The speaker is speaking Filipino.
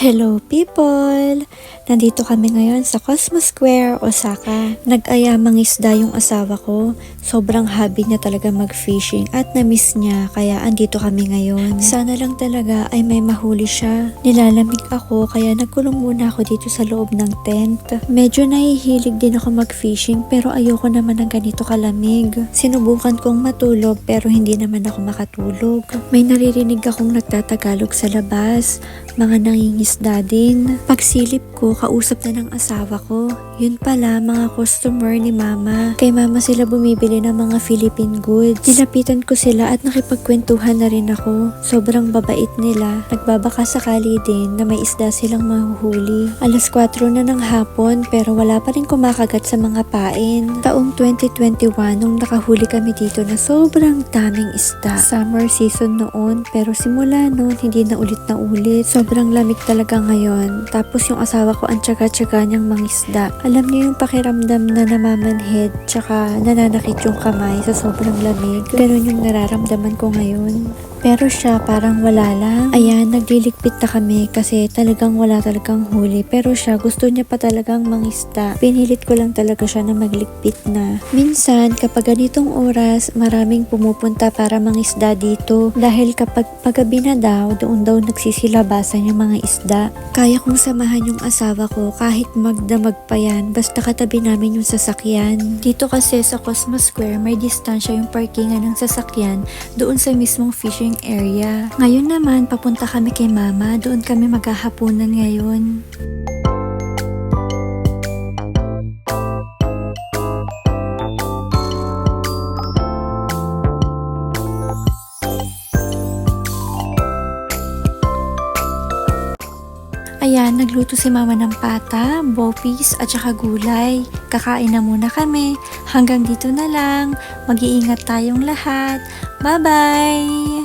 Hello people! Nandito kami ngayon sa Cosmos Square, Osaka. Nag-aya mangisda yung asawa ko. Sobrang hobby niya talaga mag-fishing at na-miss niya kaya andito kami ngayon. Sana lang talaga ay may mahuli siya. Nilalamig ako kaya nagkulong muna ako dito sa loob ng tent. Medyo nahihilig din ako mag-fishing pero ayoko naman ng ganito kalamig. Sinubukan kong matulog pero hindi naman ako makatulog. May naririnig akong nagtatagalog sa labas. Mga nangingisda din. Pagsilip ko, kausap na ng asawa ko. Yun pala, mga customer ni mama. Kay mama sila bumibili ng mga Philippine goods. Nilapitan ko sila at nakipagkwentuhan na rin ako. Sobrang babait nila. Nagbabaka sakali din na may isda silang mahuhuli. Alas 4 na ng hapon pero wala pa rin kumakagat sa mga pain. Taong 2021 nung nakahuli kami dito na sobrang daming isda. Summer season noon pero simula noon hindi na ulit. Sobrang lamig talaga ngayon. Tapos yung asawa ko ang tsaga-tsaga niyang mangisda. Alam niyo yung pakiramdam na namamanhid tsaka nananakit yung kamay sa sobrang lamig. Ganun yung nararamdaman ko ngayon. Pero siya parang wala lang. Ayan, nagliligpit na kami kasi talagang wala talagang huli. Pero siya gusto niya pa talagang mangisda. Pinilit ko lang talaga siya na magligpit na. Minsan, kapag ganitong oras, maraming pumupunta para mangisda dito. Dahil kapag paggabi na daw, doon daw nagsisilabasan yung mga isda. Kaya kong samahan yung asawa ko kahit magdamag pa yan. Basta katabi namin yung sasakyan. Dito kasi sa Cosmos Square, may distansya yung parkingan ng sasakyan doon sa mismong fishing area. Ngayon naman, papunta kami kay mama. Doon kami maghahapunan ngayon. Ayan, nagluto si mama ng pata, bopis at saka gulay. Kakain na muna kami. Hanggang dito na lang. Mag-iingat tayong lahat. Bye-bye!